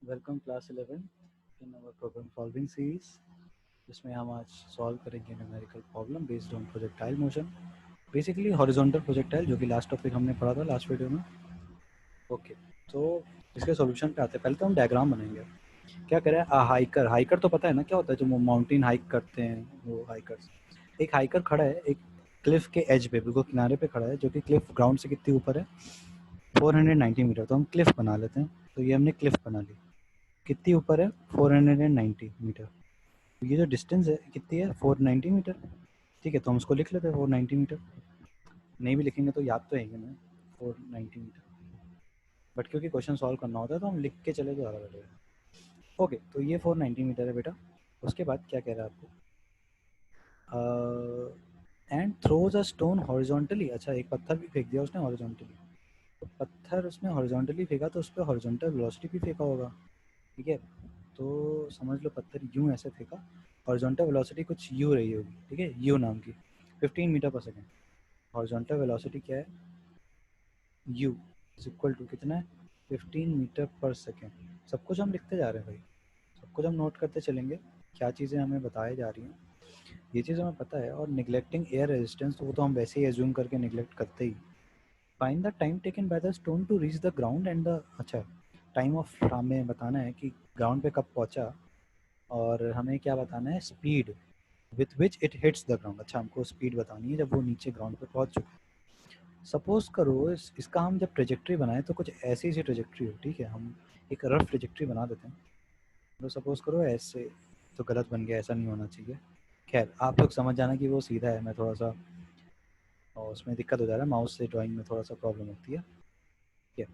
Welcome class 11 in our problem solving series, जिसमें हम आज सॉल्व करेंगे numerical problem based on projectile motion, basically horizontal projectile, जो कि लास्ट टॉपिक हमने पढ़ा था लास्ट वीडियो में। ओके, तो इसके सॉल्यूशन पे आते हैं। पहले तो हम डायग्राम बनाएंगे। क्या करें, हाइकर हाइकर तो पता है ना क्या होता है, जो माउंटेन हाइक करते हैं वो हाइकर्स। एक हाइकर खड़ा है एक क्लिफ के एज पे, बिल्कुल किनारे पे खड़ा है, जो कि क्लिफ ग्राउंड से कितनी ऊपर है, 490 मीटर। तो हम क्लिफ बना लेते हैं। तो ये हमने क्लिफ बना ली। कितनी ऊपर है, 490 मीटर। तो ये जो डिस्टेंस है कितनी है, 490 मीटर। ठीक है, तो हम उसको लिख लेते हैं 490 मीटर। नहीं भी लिखेंगे तो याद तो है ना, 490 मीटर। बट क्योंकि क्वेश्चन सॉल्व करना होता है तो हम लिख के चले तो ज़्यादा बेटर है। ओके, तो ये 490 मीटर है बेटा। उसके बाद क्या कह रहा है आपको, and throws a stone horizontally. अच्छा, एक पत्थर भी फेंक दिया उसने हॉरिजॉन्टली। तो पत्थर उसने हॉरिजॉन्टली फेंका तो उस पर हॉरिजॉन्टल वेलोसिटी भी फेंका होगा। ठीक है, तो समझ लो पत्थर यूं ऐसे फेंका, हॉरिजॉन्टल वेलोसिटी कुछ यू रही होगी। ठीक है, यू नाम की, 15 metre per second. Horizontal velocity क्या है, यू इज इक्वल टू कितना है, 15 मीटर पर सेकेंड। सब कुछ हम लिखते जा रहे हैं भाई, सब कुछ हम नोट करते चलेंगे, क्या चीज़ें हमें बताई जा रही हैं, ये चीज़ हमें पता है। और निगलेक्टिंग एयर रेजिस्टेंस, तो वो तो हम वैसे ही एज्यूम करके निगलेक्ट करते ही। Find the time taken by the stone to reach the ground and the, अच्छा, टाइम ऑफ हमें बताना है कि ग्राउंड पे कब पहुंचा, और हमें क्या बताना है, speed with which it hits the ground. अच्छा, हमको स्पीड बतानी है जब वो नीचे ग्राउंड पे पहुंच चुका है। सपोज करो इसका हम जब ट्रेजेक्ट्री बनाए तो कुछ ऐसी सी ट्रेजेक्ट्री हो। ठीक है, हम एक रफ ट्रेजेक्ट्री बना देते हैं। तो सपोज करो ऐसे, तो गलत बन गया, ऐसा नहीं होना चाहिए। खैर, आप लोग समझ जाना कि वो सीधा है, मैं थोड़ा सा और उसमें दिक्कत हो जा रहा है, माउस से ड्राइंग में थोड़ा सा प्रॉब्लम होती है। ठीक है,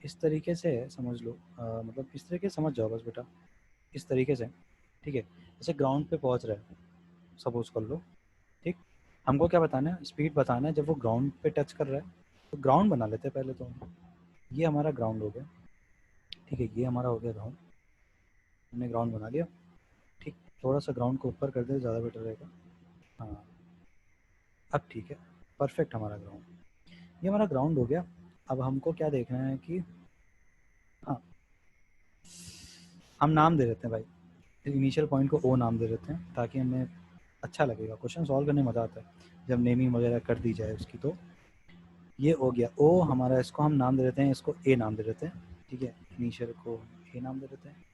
इस तरीके से है, समझ लो, मतलब इस तरीके से समझ जाओ बस बेटा, इस तरीके से। ठीक है, जैसे ग्राउंड पे पहुंच रहा है, सपोज कर लो। ठीक, हमको क्या बताना है, स्पीड बताना है जब वो ग्राउंड पे टच कर रहा है। तो ग्राउंड बना लेते हैं पहले तो हम। ये हमारा ग्राउंड हो गया। ठीक है, ये हमारा हो गया ग्राउंड, हमने ग्राउंड बना लिया। ठीक, थोड़ा सा ग्राउंड को ऊपर कर दे, ज़्यादा बेटर रहेगा। हाँ, अब ठीक है, परफेक्ट हमारा ग्राउंड। ये हमारा ग्राउंड हो गया। अब हमको क्या देखना है कि, हाँ, हम नाम दे देते हैं भाई, इनिशियल पॉइंट को ओ नाम दे देते हैं, ताकि हमें अच्छा लगेगा, क्वेश्चन सॉल्व करने में मज़ा आता है जब नेमिंग वगैरह कर दी जाए उसकी। तो ये हो गया ओ हमारा, इसको हम नाम दे देते हैं, इसको ए नाम दे देते हैं। ठीक है, इनिशियल को ए नाम दे देते हैं।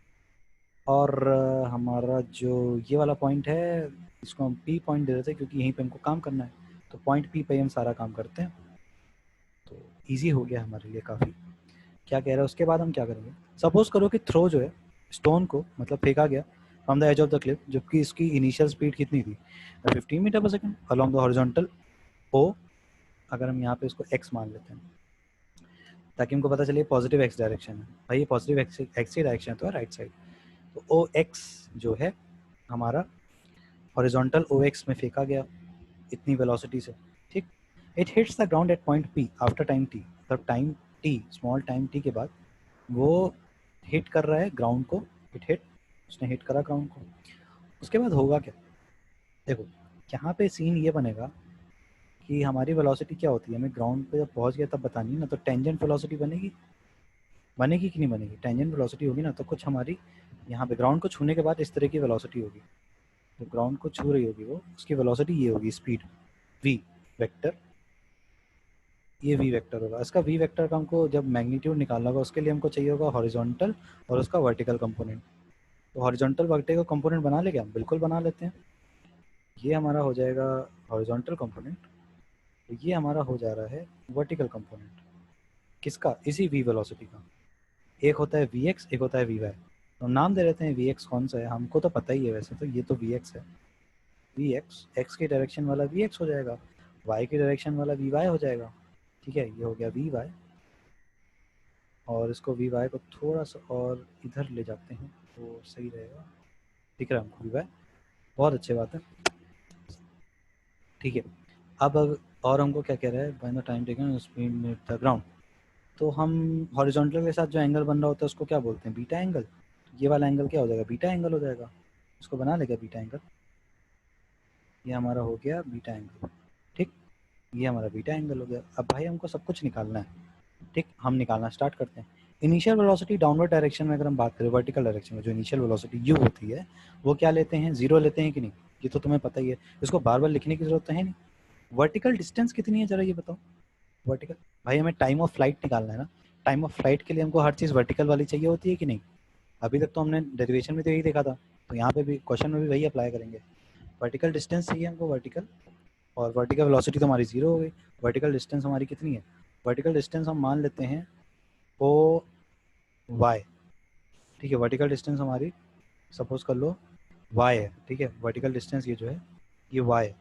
और हमारा जो ये वाला पॉइंट है, इसको हम पी पॉइंट दे देते हैं, क्योंकि यहीं पे हमको काम करना है। तो पॉइंट पी पे हम सारा काम करते हैं। तो ईजी हो गया हमारे लिए काफ़ी। क्या कह रहा है उसके बाद हम क्या करेंगे, सपोज करो कि थ्रो जो है, स्टोन को मतलब फेंका गया from the edge of the cliff, जबकि इसकी इनिशियल स्पीड कितनी थी, 15 metre per second along the horizontal ओ। अगर हम यहाँ पे इसको एक्स मान लेते हैं, ताकि हमको पता चले पॉजिटिव एक्स डायरेक्शन है। भाई ये पॉजिटिव एक्स ही डायरेक्शन है तो राइट साइड। तो ओ एक्स जो है हमारा, हॉरिजॉन्टल ओ एक्स में फेंका गया इतनी वेलोसिटी से। ठीक, it hits the ground at point P after time T. मतलब time T, small time T के बाद वो हिट कर रहा है ग्राउंड को। इट हिट, उसने हिट करा ग्राउंड को। उसके बाद होगा क्या, देखो, यहाँ पे सीन ये बनेगा कि हमारी वेलोसिटी क्या होती है, हमें ग्राउंड पे जब पहुँच गया तब बतानी है ना। तो टेंजेंट वेलोसिटी बनेगी, बनेगी कि नहीं बनेगी, टेंजेंट वेलोसिटी होगी ना, तो कुछ हमारी यहाँ पे ग्राउंड को छूने के बाद इस तरह की वेलोसिटी होगी। जो ग्राउंड को छू रही होगी वो, उसकी वेलोसिटी ये होगी, स्पीड वी वेक्टर। ये वी वेक्टर होगा। इसका वी वेक्टर का हमको जब मैग्नीट्यूड निकालना होगा, उसके लिए हमको चाहिए होगा हॉरिजॉन्टल और उसका वर्टिकल कंपोनेंट। तो हॉरिजॉन्टल वर्टिकल कंपोनेंट बना लेंगे हम, बिल्कुल बना लेते हैं। ये हमारा हो जाएगा हॉरिजॉन्टल कंपोनेंट, तो ये हमारा हो जा रहा है वर्टिकल कंपोनेंट। किसका, इसी वी वेलोसिटी का। एक होता है वी एक्स, एक होता है वी वाई। तो नाम दे देते हैं वी एक्स कौन सा है, हमको तो पता ही है वैसे, तो ये तो वी एक्स है। वी एक्स, एक्स की डायरेक्शन वाला वी एक्स हो जाएगा, वाई की डायरेक्शन वाला वी वाई हो जाएगा। ठीक है, ये हो गया वी वाई। और इसको वी वाई को थोड़ा सा और इधर ले जाते हैं तो सही रहेगा। दिख रहा है हमको वी वाई, बहुत अच्छी बात है। ठीक है, अब और हमको क्या कह रहा है, when the time taken speed meet the ground. तो हम हॉरिजॉन्टल के साथ जो एंगल बन रहा होता है उसको क्या बोलते हैं, बीटा एंगल। ये वाला एंगल क्या हो जाएगा, बीटा एंगल हो जाएगा। इसको बना लेगा बीटा एंगल, ये हमारा हो गया बीटा एंगल। ठीक, ये हमारा बीटा एंगल हो गया। अब भाई हमको सब कुछ निकालना है। ठीक, हम निकालना स्टार्ट करते हैं। इनिशियल वेलोसिटी डाउनवर्ड डायरेक्शन में अगर हम बात करें, वर्टिकल डायरेक्शन में जो इनिशियल वेलोसिटी यू होती है वो क्या लेते हैं, जीरो लेते हैं कि नहीं, ये तो तुम्हें पता ही है, इसको बार बार लिखने की जरूरत तो है नहीं। वर्टिकल डिस्टेंस कितनी है जरा ये बताओ। वर्टिकल, भाई हमें टाइम ऑफ फ्लाइट निकालना है ना, टाइम ऑफ फ्लाइट के लिए हमको हर चीज़ वर्टिकल वाली चाहिए होती है कि नहीं। अभी तक तो हमने डेरिवेशन में तो यही देखा था, तो यहाँ पे भी क्वेश्चन में भी वही अप्लाई करेंगे। वर्टिकल डिस्टेंस चाहिए हमको, वर्टिकल, और वर्टिकल वेलोसिटी तो हमारी जीरो हो गई। वर्टिकल डिस्टेंस हमारी कितनी है, वर्टिकल डिस्टेंस हम मान लेते हैं ओ वाई, ठीक है। वर्टिकल डिस्टेंस हमारी सपोज कर लो वाई है, ठीक है। वर्टिकल डिस्टेंस ये जो है ये वाई है,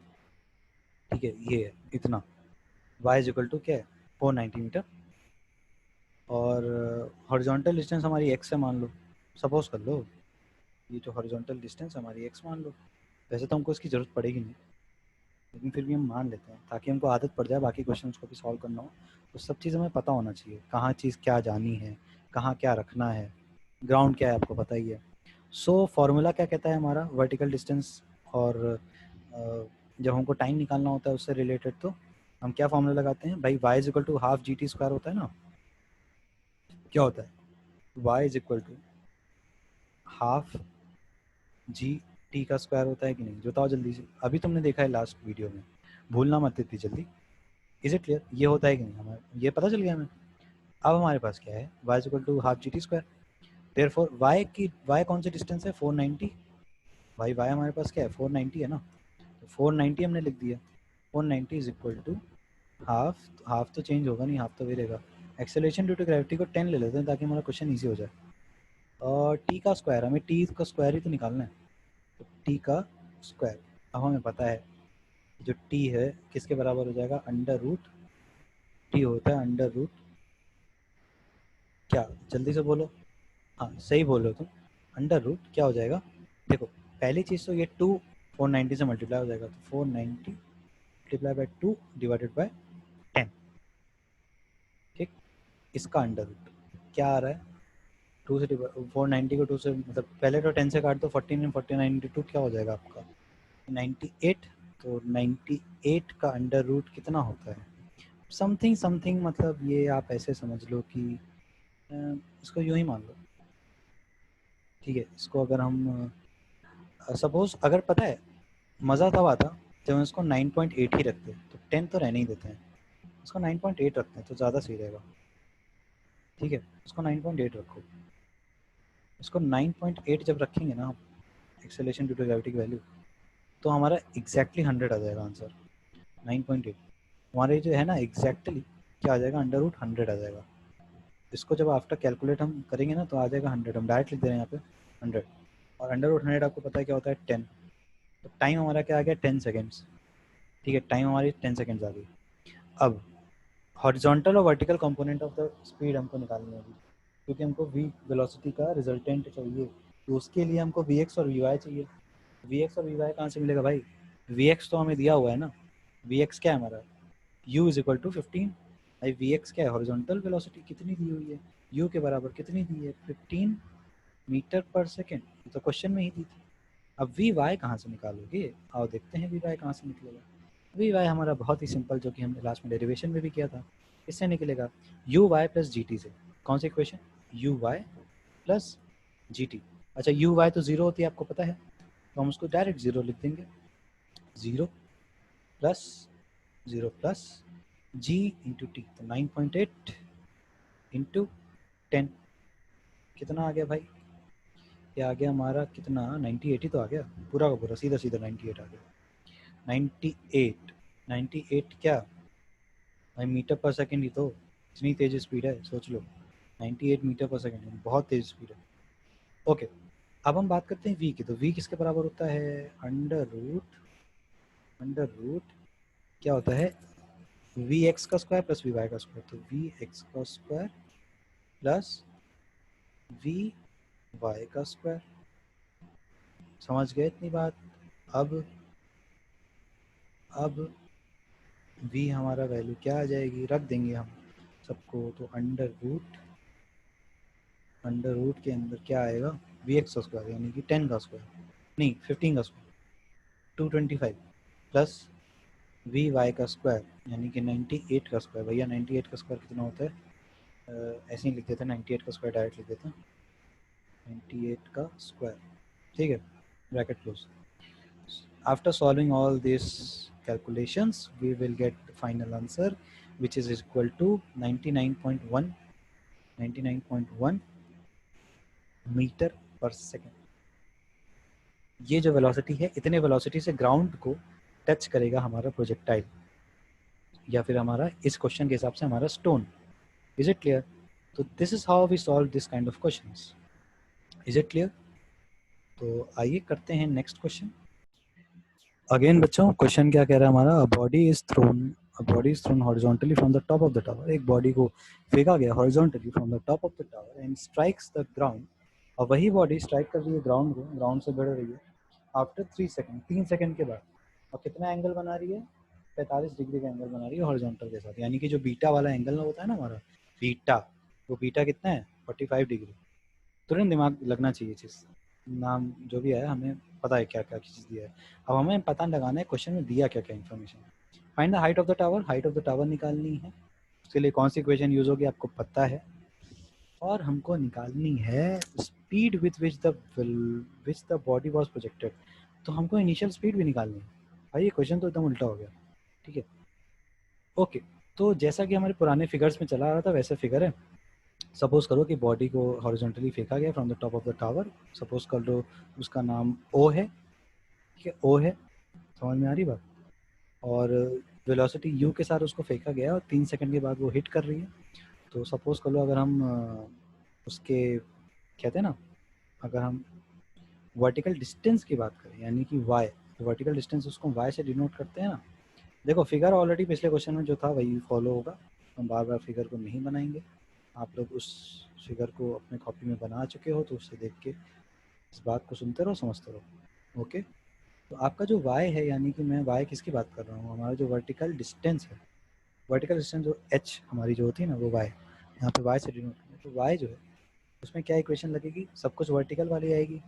ठीक है, ये है इतना, वाई इज इक्वल टू क्या है 490 मीटर। और हॉरिजॉन्टल डिस्टेंस हमारी एक्स है मान लो, सपोज कर लो ये जो हॉरिजॉन्टल डिस्टेंस हमारी एक्स मान लो। वैसे तो हमको इसकी ज़रूरत पड़ेगी नहीं, लेकिन फिर भी हम मान लेते हैं ताकि हमको आदत पड़ जाए बाकी क्वेश्चंस को भी सॉल्व करना हो, तो सब चीज़ हमें पता होना चाहिए, कहाँ चीज़ क्या जानी है, कहाँ क्या रखना है, ग्राउंड क्या है आपको पता ही है। सो फॉर्मूला क्या कहता है हमारा वर्टिकल डिस्टेंस, और जब हमको टाइम निकालना होता है उससे रिलेटेड, तो हम क्या फॉर्मूला लगाते हैं भाई, y is equal to half g t square होता है ना। क्या होता है, y is equal to half g t का स्क्वायर होता है कि नहीं, बताओ जल्दी से। अभी तुमने देखा है लास्ट वीडियो में, भूलना मत इतनी जल्दी। इज इट क्लियर, ये होता है कि नहीं, हमें ये पता चल गया हमें। अब हमारे पास क्या है, y is equal to half g t square, therefore y कौन सी डिस्टेंस है 490, भाई y हमारे पास क्या है 490 है ना, तो 490 हमने लिख दिया। 490 is equal to half, half तो चेंज होगा नहीं, हाफ तो वही रहेगा। एक्सेलरेशन ड्यू टू ग्रेविटी को 10 ले लेते हैं ताकि हमारा क्वेश्चन ईजी हो जाए। और टी का स्क्वायर, हमें टी का स्क्वायर ही तो निकालना है, तो टी का स्क्वायर, अब हमें पता है जो टी है किसके बराबर हो जाएगा, अंडर रूट टी होता है अंडर रूट, क्या जल्दी से बोलो, हाँ सही बोल रहे हो तुम, अंडर रूट क्या हो जाएगा। देखो पहली चीज़ तो ये 2 490 से मल्टीप्लाई हो जाएगा, तो 490 मल्टीप्लाई बाई 2 डिवाइडेड बाय 10, ठीक। इसका अंडर रूट क्या आ रहा है, 2 से 490 को 2 से, मतलब पहले तो 10 से काट दो, 14 and 49 इंटू 2 क्या हो जाएगा आपका 98। तो 98 का अंडर रूट कितना होता है, समथिंग समथिंग, मतलब ये आप ऐसे समझ लो कि इसको यूँ ही मान लो, ठीक है। इसको अगर हम सपोज, अगर पता है मज़ा तब आता जब हम इसको 9.8 ही रखते, तो 10 तो रहने ही देते हैं, इसको 9.8 रखते हैं तो ज़्यादा सही रहेगा, ठीक है। इसको 9.8 रखो, इसको 9.8 जब रखेंगे ना हम, एक्सेलरेशन ड्यू टू ग्रेविटी की वैल्यू, तो हमारा एग्जैक्टली 100 आ जाएगा आंसर। 9.8 हमारे जो है ना एग्जैक्टली क्या आ जाएगा, अंडर रूट 100 आ जाएगा। इसको जब आफ्टर कैलकुलेट हम करेंगे ना तो आ जाएगा 100, हम डायरेक्ट लिख दे रहे हैं यहाँ पे 100, और अंडर रूट 100 आपको पता है क्या होता है 10, तो टाइम हमारा क्या आ गया 10 सेकेंड्स, ठीक है। टाइम हमारी 10 सेकेंड्स आ गई। अब हॉरिजॉन्टल और vertical component of the speed हमको निकालनी होगी, क्योंकि हमको v वेलोसिटी का रिजल्टेंट चाहिए, तो उसके लिए हमको vx और vy चाहिए। vx और vy कहाँ से मिलेगा भाई, vx तो हमें दिया हुआ है ना, vx क्या है हमारा u इज इक्वल टू 15, भाई vx क्या है हॉरिजॉन्टल वेलोसिटी कितनी दी हुई है, u के बराबर कितनी दी है 15 मीटर पर सेकेंड, तो क्वेश्चन में ही दी थी। अब vy कहाँ से निकालोगे, आओ देखते हैं vy कहाँ से निकलेगा। vy हमारा बहुत ही सिंपल, जो कि हमने लास्ट में डेरिवेशन में भी किया था, इससे निकलेगा u y plus G T से, कौन सी equation u y plus G T. अच्छा u y तो जीरो होती है आपको पता है, तो हम उसको डायरेक्ट जीरो लिख देंगे, जीरो प्लस जी इंटू टी, तो 9.8 इंटू 10 कितना आ गया भाई, ये आ गया हमारा कितना 98 ही तो आ गया, पूरा का पूरा सीधा सीधा 98 आ गया। 98 98 क्या भाई, मीटर पर सेकंड ही तो, इतनी तेज स्पीड है सोच लो, 98 मीटर पर सेकंड बहुत तेज स्पीड है। ओके, अब हम बात करते हैं v की, तो v किसके बराबर होता है, अंडर रूट क्या होता है वी एक्स का स्क्वायर प्लस वी वाई का स्क्वायर, तो वी एक्स का स्क्वायर प्लस वी वाई का स्क्वायर, समझ गए इतनी बात। अब v हमारा वैल्यू क्या आ जाएगी, रख देंगे हम सबको, तो अंडर रूट के अंदर क्या आएगा वी एक्स का स्क्वायर यानी कि 10 का स्क्वायर, नहीं 15 का स्क्वायर 225 प्लस वी वाई का स्क्वायर यानी कि 98 का स्क्वायर, भैया 98 का स्क्वायर कितना होता है ऐसे ही लिख देते हैं, 98 का स्क्वायर डायरेक्ट लिख देते हैं, 98 का स्क्वायर, ठीक है, bracket close. After solving all these calculations, we will get the final answer, which is equal to 99.1 metre per second. ये जो वेलोसिटी है, इतने वेलोसिटी से ग्राउंड को टच करेगा हमारा प्रोजेक्टाइल, या फिर हमारा इस क्वेश्चन के हिसाब से हमारा स्टोन। Is it clear? तो this is how we solve this kind of questions. Is it clear? तो आइए करते हैं नेक्स्ट क्वेश्चन। अगेन बच्चों, क्वेश्चन क्या कह रहा है हमारा, a body is thrown horizontally from the top of the tower. एक बॉडी को फेंका गया horizontally from the top of the tower and strikes the ground. और वही बॉडी स्ट्राइक कर रही है ग्राउंड को, ग्राउंड से बढ़ रही है आफ्टर 3 सेकंड, 3 सेकंड के बाद। और कितना एंगल बना रही है? 45 डिग्री का एंगल बना रही है हॉरिजॉन्टल के साथ। यानी कि जो बीटा वाला एंगल होता है ना हमारा बीटा, वो बीटा कितना है? 45 डिग्री। तुरंत दिमाग लगना चाहिए चीज़, नाम जो भी है हमें पता है क्या क्या चीज़ दिया है। अब हमें पता लगाना है क्वेश्चन में दिया क्या क्या information. Find the height of the tower, height of the tower निकालनी है। उसके लिए कौन सी इक्वेशन यूज होगी आपको पता है। और हमको निकालनी है speed with which the body was projected. तो हमको इनिशियल स्पीड भी निकालनी है। भाई ये क्वेश्चन तो एकदम उल्टा हो गया, ठीक है। ओके, तो जैसा कि हमारे पुराने फिगर्स में चला आ रहा था वैसे फिगर है। सपोज करो कि बॉडी को हॉरिजॉन्टली फेंका गया from the top of the tower. Suppose कर लो उसका नाम ओ है, ठीक है, ओ है, समझ में आ रही बात। और वेलोसिटी यू के साथ उसको फेंका गया और 3 सेकंड के बाद वो हिट कर रही है। तो सपोज कर लो अगर हम उसके कहते हैं ना, अगर हम वर्टिकल डिस्टेंस की बात करें यानी कि वाई, तो वर्टिकल डिस्टेंस उसको वाई से डिनोट करते हैं ना। देखो फिगर ऑलरेडी पिछले क्वेश्चन में जो था वही फॉलो होगा, हम बार बार फिगर को नहीं बनाएंगे। आप लोग उस फिगर को अपने कॉपी में बना चुके हो, तो उससे देख के इस बात को सुनते रहो, समझते रहो। ओके, तो आपका जो y है, यानी कि मैं y किसकी बात कर रहा हूँ, हमारा जो वर्टिकल डिस्टेंस है, वर्टिकल डिस्टेंस जो h हमारी जो होती है ना, वो y, यहाँ पे y से डिनोट करते हैं। तो y जो है उसमें क्या इक्वेशन लगेगी, सब कुछ वर्टिकल वाली आएगी।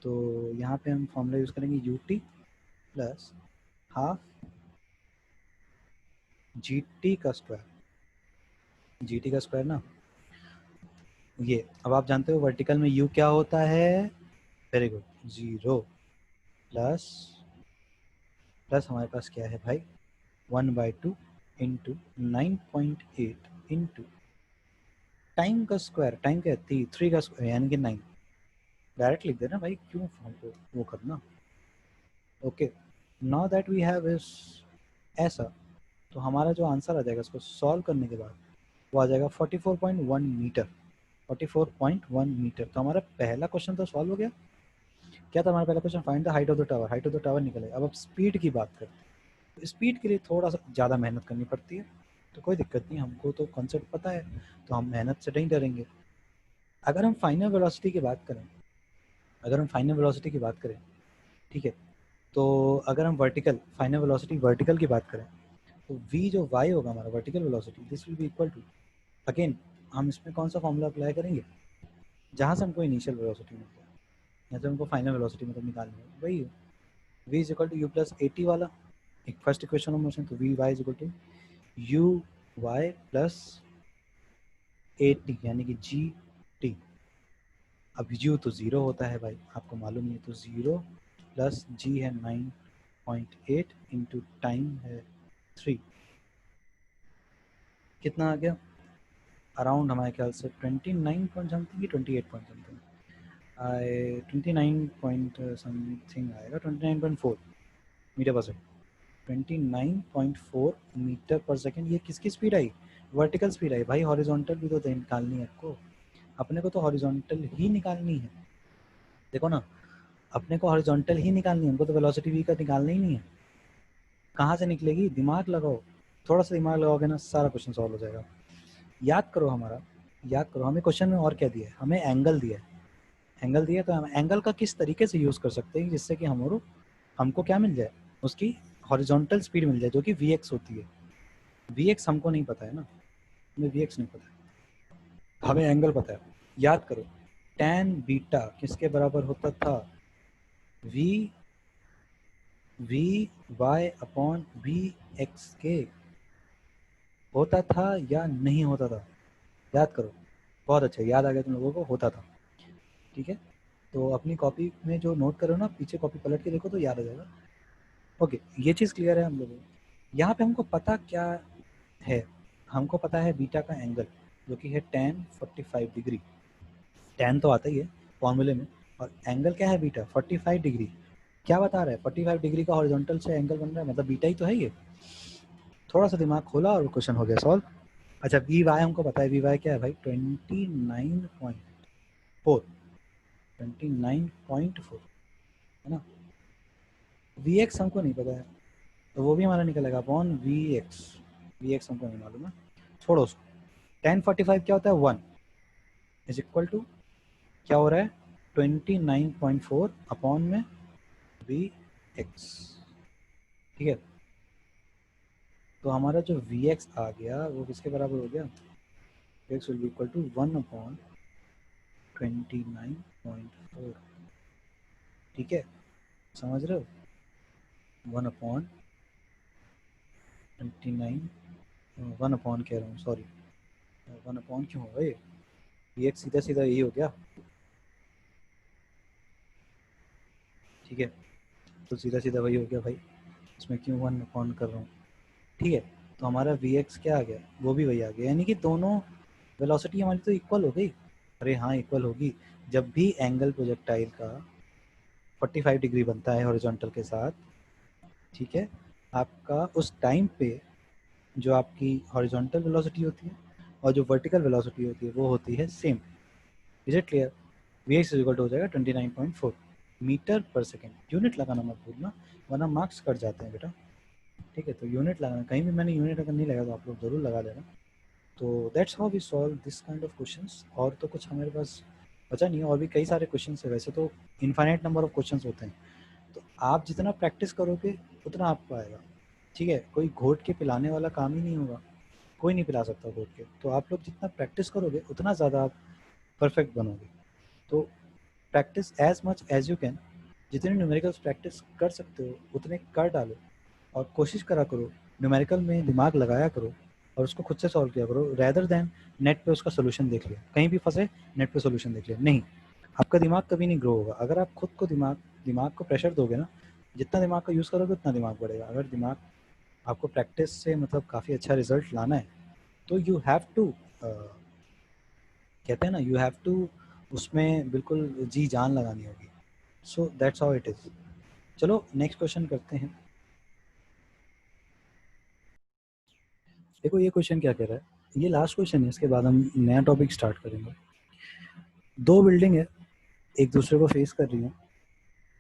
तो यहाँ पे हम फॉर्मूला यूज़ करेंगे ut प्लस हाफ gt का स्क्वायर। gt का स्क्वायर ना, ये अब आप जानते हो वर्टिकल में u क्या होता है, वेरी गुड, 0 प्लस हमारे पास क्या है भाई, 1/2 इंटू 9.8 इंटू टाइम का स्क्वायर। टाइम क्या है? 3 का स्क्वायर यानी कि 9। डायरेक्ट लिख देना भाई, क्यों हमको वो करना। Okay, now that we have इस ऐसा, तो हमारा जो आंसर आ जाएगा इसको सॉल्व करने के बाद वो आ जाएगा 44.1 मीटर। 44.1 मीटर। तो हमारा पहला क्वेश्चन तो सॉल्व हो गया। क्या था हमारा पहला question? Find the height of the tower. Height of the tower निकले। अब स्पीड की बात करते हैं। तो स्पीड के लिए थोड़ा सा ज़्यादा मेहनत करनी पड़ती है, तो कोई दिक्कत नहीं, हमको तो कॉन्सेप्ट पता है, तो हम मेहनत से नहीं डरेंगे। अगर हम फाइनल वेलोसिटी की बात करें, ठीक है, तो अगर हम वर्टिकल फाइनल वेलोसिटी वर्टिकल की बात करें, तो v जो y होगा हमारा vertical velocity, this will be equal to, again हम इसमें कौन सा फॉर्मूला अप्लाई करेंगे, जहाँ से हमको इनिशियल वेलोसिटी मिलता है, यहाँ से हमको फाइनल वेलोसिटी मतलब निकालनी है, वही है v is equal to you plus A T वाला, एक फर्स्ट इक्वेशन ऑफ मोशन। तो we Y is equal to you y plus A T यानी कि जी टी। अब u तो 0 होता है भाई, आपको मालूम है, तो 0 प्लस g है 9.8 इंटू टाइम है 3। कितना आ गया? अराउंड हमारे ख्याल से 29 पॉइंट समथिंग की 28 पॉइंट समथिंग, 29 पॉइंट समथिंग आएगा, 29.4 metre per second. 29.4 metre per second. ये किसकी स्पीड आई? वर्टिकल स्पीड आई भाई। हॉरिजॉन्टल भी तो निकालनी है आपको, अपने को तो हॉरिजॉन्टल ही निकालनी है। देखो ना, अपने को हॉरिजॉन्टल ही निकालनी है, हमको तो वेलोसिटी v का निकालना ही नहीं है। कहाँ से निकलेगी? दिमाग लगाओ, थोड़ा सा दिमाग लगाओगे ना, सारा क्वेश्चन सॉल्व हो जाएगा। याद करो हमें क्वेश्चन में और क्या दिया है, हमें एंगल दिया है। एंगल दिया तो हम एंगल का किस तरीके से यूज़ कर सकते हैं जिससे कि हमको क्या मिल जाए, उसकी हॉरिजॉन्टल स्पीड मिल जाए, जो कि vx होती है। vx हमको नहीं पता है ना, हमें vx नहीं पता है, हमें एंगल पता है। याद करो, tan बीटा किसके बराबर होता था? v y upon v x के होता था या नहीं होता था? याद करो, बहुत अच्छा याद आ गया तुम लोगों को, होता था। ठीक है, तो अपनी कॉपी में जो नोट करो ना, पीछे कॉपी पलट के देखो तो याद आ जाएगा। ओके, ये चीज़ क्लियर है हम लोगों को। यहाँ पे हमको पता क्या है, हमको पता है बीटा का एंगल जो कि है tan 45 डिग्री। tan तो आता ही है फॉर्मूले में, और एंगल क्या है बीटा 45 डिग्री। क्या बता रहा है 45 डिग्री का हॉरिजॉन्टल से एंगल बन रहा है, मतलब बीटा ही तो है ये। थोड़ा सा दिमाग खोला और क्वेश्चन हो गया सॉल्व। अच्छा वी वाई हमको पता है, वी वाई क्या है भाई 29.4, 29.4 है ना। वी एक्स हमको नहीं पता है, तो वो भी हमारा निकलेगा upon v x. V x हमको नहीं मालूम है, छोड़ो उसको। tan 45 क्या होता है 1 इज इक्वल टू क्या हो रहा है 29.4 अपॉन में वी एक्स। ठीक है, तो हमारा जो वी एक्स आ गया वो किसके बराबर हो गया, x will be equal to 1 upon 29.4। ठीक है, समझ रहे हो, 1 अपॉन 29, 1 अपॉन कह रहा हूँ सॉरी, 1 अपॉन क्यों होगा ये, वी एक्स सीधा सीधा यही हो गया। ठीक है, तो सीधा सीधा वही हो गया भाई, इसमें क्यों 1 अपॉन कर रहा हूँ। ठीक है, तो हमारा वी एक्स क्या आ गया, वो भी वही आ गया, यानी कि दोनों वेलोसिटी हमारी तो इक्वल हो गई। अरे हाँ इक्वल होगी, जब भी एंगल प्रोजेक्टाइल का 45 डिग्री बनता है हॉरिजॉन्टल के साथ। ठीक है, आपका उस टाइम पे जो आपकी हॉरिजॉन्टल वेलोसिटी होती है और जो वर्टिकल वेलोसिटी होती है वो होती है same. Is it clear, v x equal to हो जाएगा 29.4 मीटर पर सेकेंड। यूनिट लगाना मत भूलना वरना मार्क्स कट जाते हैं बेटा। ठीक है, तो यूनिट लगाना, कहीं भी मैंने यूनिट अगर नहीं लगा तो आप लोग ज़रूर लगा लेना। तो that's how we solve this kind of questions. और तो कुछ हमारे पास बचा नहीं है, और भी कई सारे क्वेश्चंस है, वैसे तो इनफाइनाइट नंबर ऑफ क्वेश्चंस होते हैं। तो आप जितना प्रैक्टिस करोगे उतना आपको आएगा। ठीक है, कोई घोट के पिलाने वाला काम ही नहीं होगा, कोई नहीं पिला सकता घोट के। तो आप लोग जितना प्रैक्टिस करोगे उतना ज़्यादा आप परफेक्ट बनोगे। तो practice as much as you can, जितने न्यूमेरिकल्स प्रैक्टिस कर सकते हो उतने कर डालो, और कोशिश करा करो न्यूमेरिकल में दिमाग लगाया करो और उसको खुद से सॉल्व किया करो, रैदर देन नेट पे उसका सोल्यूशन देख लिया, कहीं भी फंसे नेट पे सोल्यूशन देख लिया। नहीं, आपका दिमाग कभी नहीं ग्रो होगा अगर आप खुद को दिमाग को प्रेशर दोगे ना। जितना दिमाग का यूज़ करोगे उतना दिमाग बढ़ेगा। अगर दिमाग आपको प्रैक्टिस से मतलब काफ़ी अच्छा रिजल्ट लाना है तो यू हैव टू, कहते हैं ना, यू हैव टू उसमें बिल्कुल जी जान लगानी होगी। So that's how it is. चलो नेक्स्ट क्वेश्चन करते हैं। देखो ये क्वेश्चन क्या कह रहा है, ये लास्ट क्वेश्चन है, इसके बाद हम नया टॉपिक स्टार्ट करेंगे। दो बिल्डिंग है, एक दूसरे को फेस कर रही है,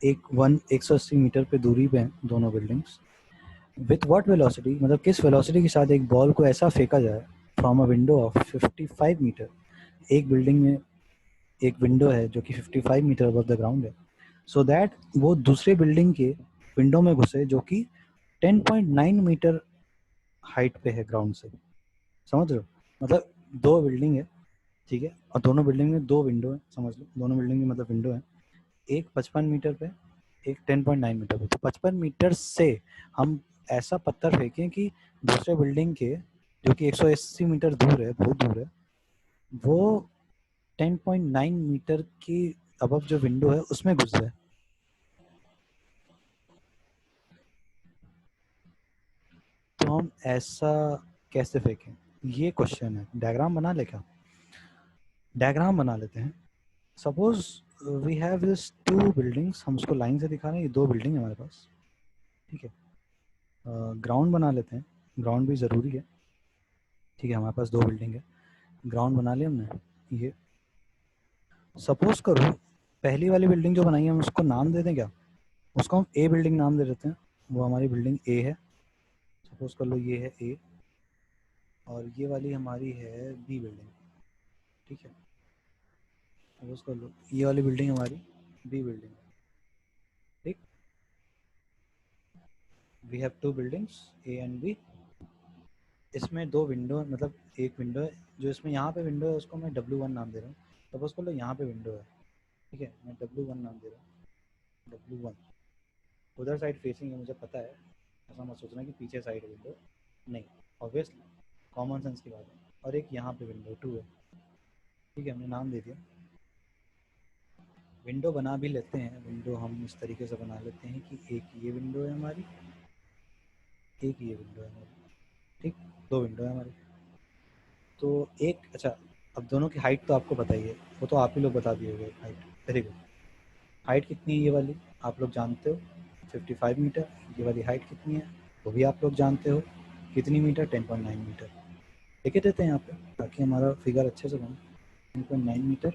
180 मीटर पे दूरी पे हैं दोनों बिल्डिंग्स। विथ व्हाट वेलोसिटी, मतलब किस वेलोसिटी के साथ एक बॉल को ऐसा फेंका जाए from a window of 55 metre. एक बिल्डिंग में एक विंडो है जो कि 55 मीटर अबव द ग्राउंड है, सो दैट वो दूसरे बिल्डिंग के विंडो में घुसे जो कि 10.9 मीटर हाइट पे है ग्राउंड से। समझ रहे हो, मतलब दो बिल्डिंग है, ठीक है, और दोनों बिल्डिंग में दो विंडो है, समझ लो दोनों बिल्डिंग में मतलब विंडो है, एक 55 मीटर पे, एक 10.9 मीटर पे। तो 55 मीटर से हम ऐसा पत्थर फेंकें कि दूसरे बिल्डिंग के जो कि 180 मीटर दूर है, बहुत दूर है, वो 10.9 मीटर की अबव जो विंडो है उसमें घुस जाए। तो हम ऐसा कैसे फेंकें, ये क्वेश्चन है। डायग्राम बना ले क्या, डायग्राम बना लेते हैं। Suppose we have this two buildings, हम उसको लाइन से दिखा रहे हैं, ये दो बिल्डिंग है हमारे पास। ठीक है, ग्राउंड बना लेते हैं, ग्राउंड भी ज़रूरी है। ठीक है, हमारे पास दो बिल्डिंग है, ग्राउंड बना लिया हमने। ये सपोज करो पहली वाली बिल्डिंग जो बनाई है हम उसको नाम दे दें क्या, उसको हम ए बिल्डिंग नाम दे देते हैं, वो हमारी बिल्डिंग ए है। सपोज कर लो ये है ए, और ये वाली हमारी है बी बिल्डिंग। ठीक है, सपोज कर लो ये वाली बिल्डिंग हमारी बी बिल्डिंग है। ठीक, we have two buildings A and B. इसमें दो विंडो, मतलब एक विंडो है, जो इसमें यहाँ पे विंडो है उसको मैं W1 नाम दे रहा हूँ। सपोज कर लो यहाँ पे विंडो है, ठीक है, मैं W1 नाम दे रहा हूँ, W1। उधर साइड फेसिंग है मुझे पता है, ऐसा मत सोचना कि पीछे साइड विंडो नहीं, ऑब्वियसली कॉमन सेंस की बात है। और एक यहाँ पे विंडो 2 है, ठीक है, हमने नाम दे दिया। विंडो बना भी लेते हैं। विंडो हम इस तरीके से बना लेते हैं कि एक ये विंडो है हमारी, एक ये विंडो है हमारी, ठीक, दो विंडो है हमारी। तो एक, अच्छा, अब दोनों की हाइट तो आपको बताइए, वो तो आप ही लोग बता दिए होंगे हाइट। Very good. हाइट कितनी है ये वाली, आप लोग जानते हो, 55 मीटर। ये वाली हाइट कितनी है, वो भी आप लोग जानते हो, कितनी मीटर, 10.9 मीटर। लिख देते हैं यहाँ पे ताकि हमारा फिगर अच्छे से बने। 10.9 मीटर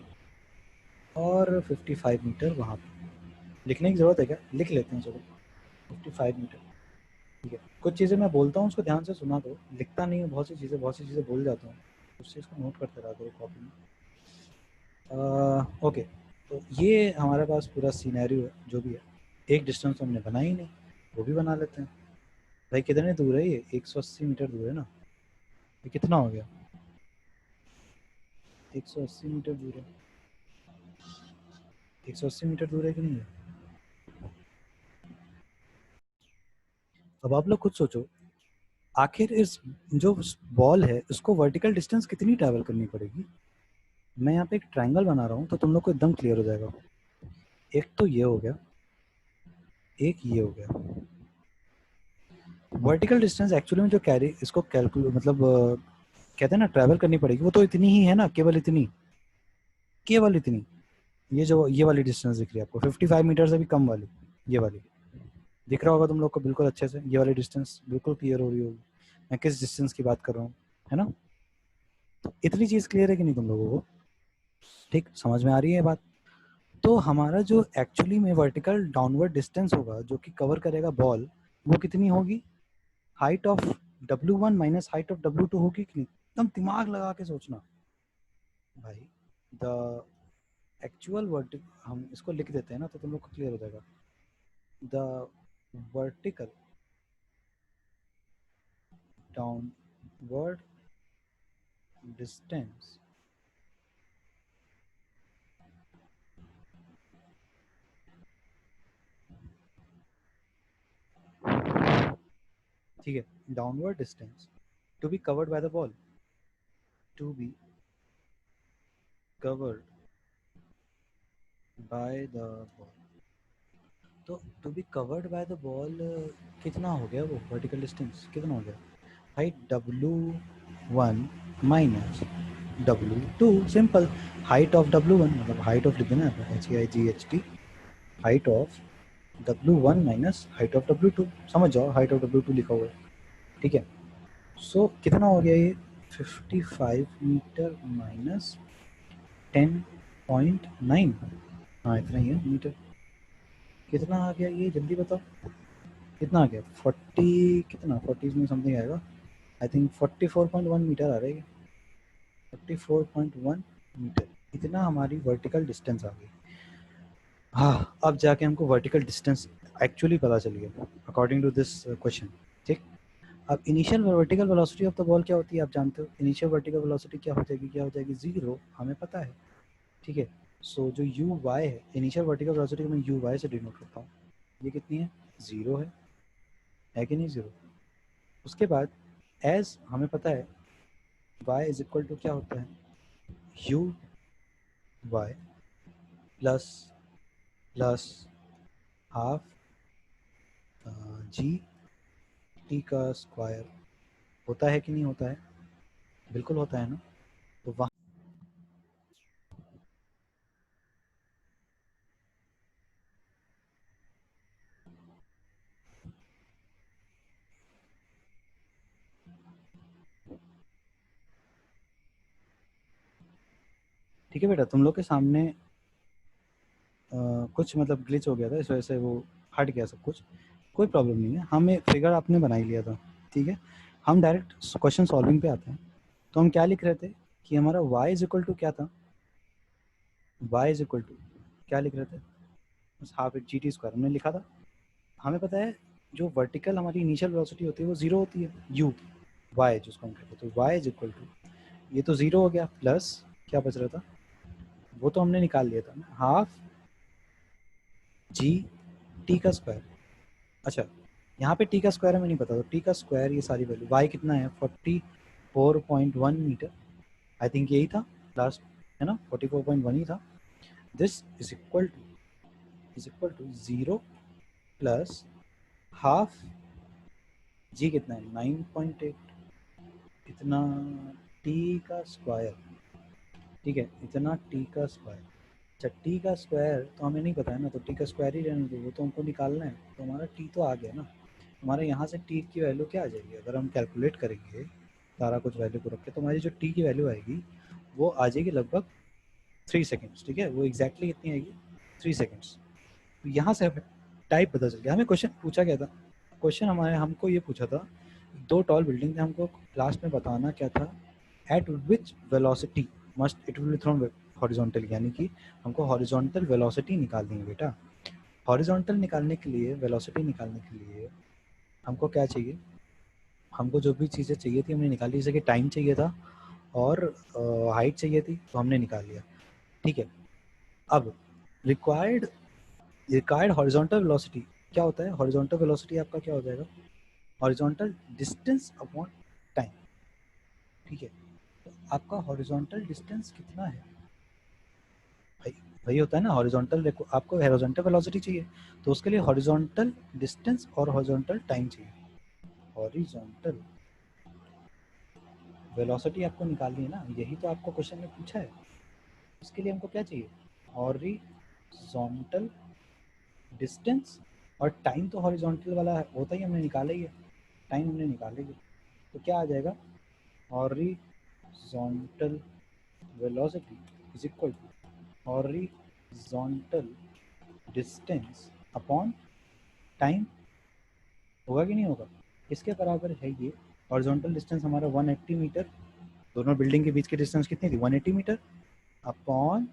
और 55 मीटर वहाँ पे। लिखने की ज़रूरत है क्या, लिख लेते हैं, चलो 55 मीटर। ठीक है, कुछ चीज़ें मैं बोलता हूँ उसको ध्यान से सुना दो, लिखता नहीं हूँ बहुत सी चीज़ें भूल जाता हूँ, उस चीज़ को नोट करते रहा करो कॉपी में। ओके, तो ये हमारे पास पूरा सीनैरियो है, जो भी है। एक डिस्टेंस तो हमने बना ही नहीं, वो भी बना लेते हैं। भाई कितने दूर है ये, 180 मीटर दूर है ना। ये कितना हो गया, 180 मीटर दूर है। 180 मीटर दूर है कि नहीं है। अब आप लोग खुद सोचो, आखिर इस जो बॉल है उसको वर्टिकल डिस्टेंस कितनी ट्रैवल करनी पड़ेगी। मैं यहाँ पे एक ट्रायंगल बना रहा हूँ तो तुम लोग को एकदम क्लियर हो जाएगा। एक तो ये हो गया, एक ये हो गया। वर्टिकल डिस्टेंस एक्चुअली में जो कैरी इसको कैलकुलेट मतलब कहते हैं ना ट्रैवल करनी पड़ेगी, वो तो इतनी ही है ना, केवल इतनी, केवल इतनी। ये जो ये वाली डिस्टेंस दिख रही है आपको 55 मीटर से भी कम वाली, ये वाली दिख रहा होगा तुम लोग को बिल्कुल अच्छे से। ये वाली डिस्टेंस बिल्कुल क्लियर हो रही होगी मैं किस डिस्टेंस की बात कर रहा हूँ, है ना। तो इतनी चीज़ क्लियर है कि नहीं तुम लोगों को, ठीक समझ में आ रही है बात। तो हमारा जो एक्चुअली में वर्टिकल डाउनवर्ड डिस्टेंस होगा जो कि कवर करेगा बॉल, वो कितनी होगी, height of W1 minus height of W2 होगी कि नहीं। एकदम दिमाग लगा के सोचना भाई। द एक्चुअल वर्टिकल, हम इसको लिख देते हैं ना तो तुम लोग को क्लियर हो जाएगा। द वर्टिकल डाउनवर्ड डिस्टेंस ठीक है, downward distance to be covered by the ball, to be covered by the ball. तो to be covered by the ball कितना हो गया, वो वर्टिकल डिस्टेंस कितना हो गया भाई, W1 minus W2। Simple, height of W1 मतलब हाइट ऑफ लिख देना HEIGHT, height of W1 minus height of W2, समझ जाओ हाइट ऑफ W2 लिखा हुआ है, ठीक है। सो कितना हो गया ये, 55 मीटर माइनस 10.9, हाँ इतना ही है मीटर। कितना आ गया ये, जल्दी बताओ कितना आ गया, 40 कितना, 40 में समथिंग आएगा आई थिंक, 44.1 मीटर आ रहा है, 44.1 मीटर। इतना हमारी वर्टिकल डिस्टेंस आ गई। हाँ, अब जाके हमको वर्टिकल डिस्टेंस एक्चुअली पता चल गया अकॉर्डिंग टू दिस क्वेश्चन, ठीक। अब initial vertical velocity of the ball क्या होती है आप जानते हो, इनिशियल वर्टिकल वेलोसिटी क्या हो जाएगी 0, हमें पता है, ठीक है। सो जो यू वाई है, इनिशियल वर्टिकल वेलोसिटी को मैं यू वाई से डिनोट करता हूँ। ये कितनी है, 0 है कि नहीं 0। उसके बाद एज हमें पता है y इज इक्वल टू क्या होता है, u y plus plus half g t का स्क्वायर, होता है कि नहीं होता है, बिल्कुल होता है ना। तो वहाँ ठीक है बेटा, तुम लोग के सामने कुछ मतलब ग्लिच हो गया था, इस वजह से वो हट गया सब कुछ, कोई प्रॉब्लम नहीं है। हमें फिगर आपने बना ही लिया था, ठीक है। हम डायरेक्ट क्वेश्चन सॉल्विंग पे आते हैं। तो हम क्या लिख रहे थे कि हमारा y इज इक्वल टू क्या था, y इज इक्वल टू क्या लिख रहे थे, बस हाफ जी टी स्क्वायर हमने लिखा था। हमें पता है जो वर्टिकल हमारी इनिशियल वेलोसिटी होती है वो 0 होती है, u y जिसको हम कहते हैं, तो y इज इक्वल टू, ये तो 0 हो गया, प्लस क्या बच रहा था, वो तो हमने निकाल लिया था ना, हाफ जी टी का स्क्वायर। अच्छा, यहाँ पे टी का स्क्वायर हमें नहीं पता, तो टी का स्क्वायर ये सारी वैल्यू, y कितना है 44.1 मीटर, आई थिंक यही था लास्ट है ना, 44.1 ही था। This is equal to 0 plus half G कितना है 9.8, इतना टी का स्क्वायर, ठीक है, इतना टी का स्क्वायर। अच्छा टी का स्क्वायर तो हमें नहीं पता है ना, तो टी का स्क्वायर ही रहने दो, वो तो हमको निकालना है। तो हमारा टी तो आ गया ना, हमारे यहाँ से टी की वैल्यू क्या आ जाएगी, अगर हम कैलकुलेट करेंगे सारा कुछ वैल्यू को रख के, तो हमारी जो टी की वैल्यू आएगी वो आ जाएगी लगभग 3 सेकेंड्स, ठीक है, वो एग्जैक्टली कितनी आएगी 3 सेकेंड्स। तो यहाँ से हमें टाइप पता चल गया। हमें क्वेश्चन पूछा गया था, क्वेश्चन हमारे हमको ये पूछा था, दो टॉल बिल्डिंग थे, हमको लास्ट में बताना क्या था, eight which velocity must it will be thrown horizontal, यानी कि हमको हॉरिजॉन्टल वेलोसिटी निकालनी है बेटा। हॉरिजॉन्टल निकालने के लिए, वेलोसिटी निकालने के लिए हमको क्या चाहिए, हमको जो भी चीज़ें चाहिए थी हमने निकाली, जैसे कि टाइम चाहिए था और हाइट चाहिए थी, तो हमने निकाल लिया, ठीक है। अब रिक्वायर्ड हॉरिजॉन्टल वेलोसिटी क्या होता है, हॉरिजॉन्टल वेलोसिटी आपका क्या हो जाएगा, हॉरिजॉन्टल डिस्टेंस अपॉन टाइम, ठीक है। तो आपका हॉरिजॉन्टल डिस्टेंस कितना है भाई, वही होता है ना हॉरिजॉन्टल, आपको हॉरिजॉन्टल वेलोसिटी चाहिए, तो उसके लिए हॉरिजॉन्टल डिस्टेंस और हॉरिजॉन्टल टाइम चाहिए। हॉरिजॉन्टल वेलोसिटी आपको निकालनी है ना, यही तो आपको क्वेश्चन में पूछा है। उसके लिए हमको क्या चाहिए, हॉरिजॉन्टल डिस्टेंस, और टाइम तो हॉरिजॉन्टल वाला होता ही हमने निकाला ही है, टाइम हमने निकाला ही है। तो क्या आ जाएगा, horizontal velocity is equal to horizontal distance upon time, होगा कि नहीं होगा, इसके बराबर है ये। हॉरिजॉन्टल डिस्टेंस हमारा 180 मीटर, दोनों बिल्डिंग के बीच की डिस्टेंस कितनी थी 180 मीटर, अपॉन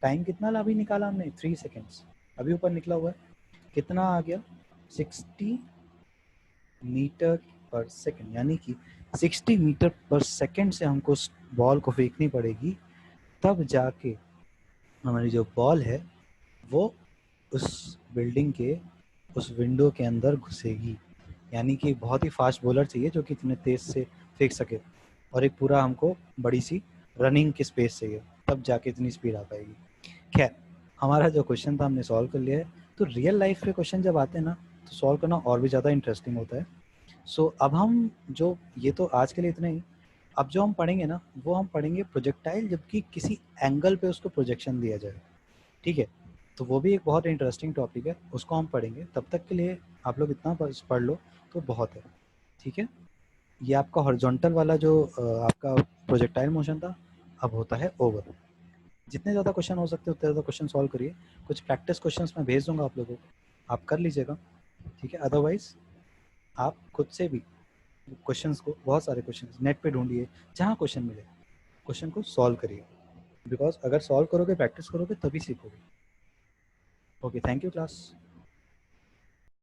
टाइम कितना ला अभी निकाला हमने 3 सेकेंड्स, अभी ऊपर निकला हुआ है, कितना आ गया 60 मीटर पर सेकेंड, यानी कि 60 मीटर पर सेकेंड से हमको बॉल को फेंकनी पड़ेगी, तब जाके हमारी जो बॉल है वो उस बिल्डिंग के उस विंडो के अंदर घुसेगी। यानी कि बहुत ही फास्ट बॉलर चाहिए जो कि इतने तेज से फेंक सके, और एक पूरा हमको बड़ी सी रनिंग की स्पेस चाहिए, तब जाके इतनी स्पीड आ पाएगी। खैर, हमारा जो क्वेश्चन था हमने सॉल्व कर लिया है। तो रियल लाइफ के क्वेश्चन जब आते हैं ना, तो सॉल्व करना और भी ज़्यादा इंटरेस्टिंग होता है। सो अब हम जो, ये तो आज के लिए इतना ही, अब जो हम पढ़ेंगे ना वो हम पढ़ेंगे प्रोजेक्टाइल, जबकि किसी एंगल पे उसको प्रोजेक्शन दिया जाए, ठीक है। तो वो भी एक बहुत इंटरेस्टिंग टॉपिक है, उसको हम पढ़ेंगे। तब तक के लिए आप लोग इतना पढ़ लो तो बहुत है, ठीक है। ये आपका हॉरिजॉन्टल वाला जो आपका प्रोजेक्टाइल मोशन था, अब होता है ओवर। जितने ज़्यादा क्वेश्चन हो सकते हैं उतने ज़्यादा क्वेश्चन सॉल्व करिए। कुछ प्रैक्टिस क्वेश्चंस मैं भेज दूंगा आप लोगों को, आप कर लीजिएगा, ठीक है। अदरवाइज आप खुद से भी क्वेश्चंस को, बहुत सारे क्वेश्चंस नेट पे ढूंढिए, जहाँ क्वेश्चन मिले क्वेश्चन को सॉल्व करिए, बिकॉज अगर सॉल्व करोगे, प्रैक्टिस करोगे, तभी सीखोगे। Okay, thank you class.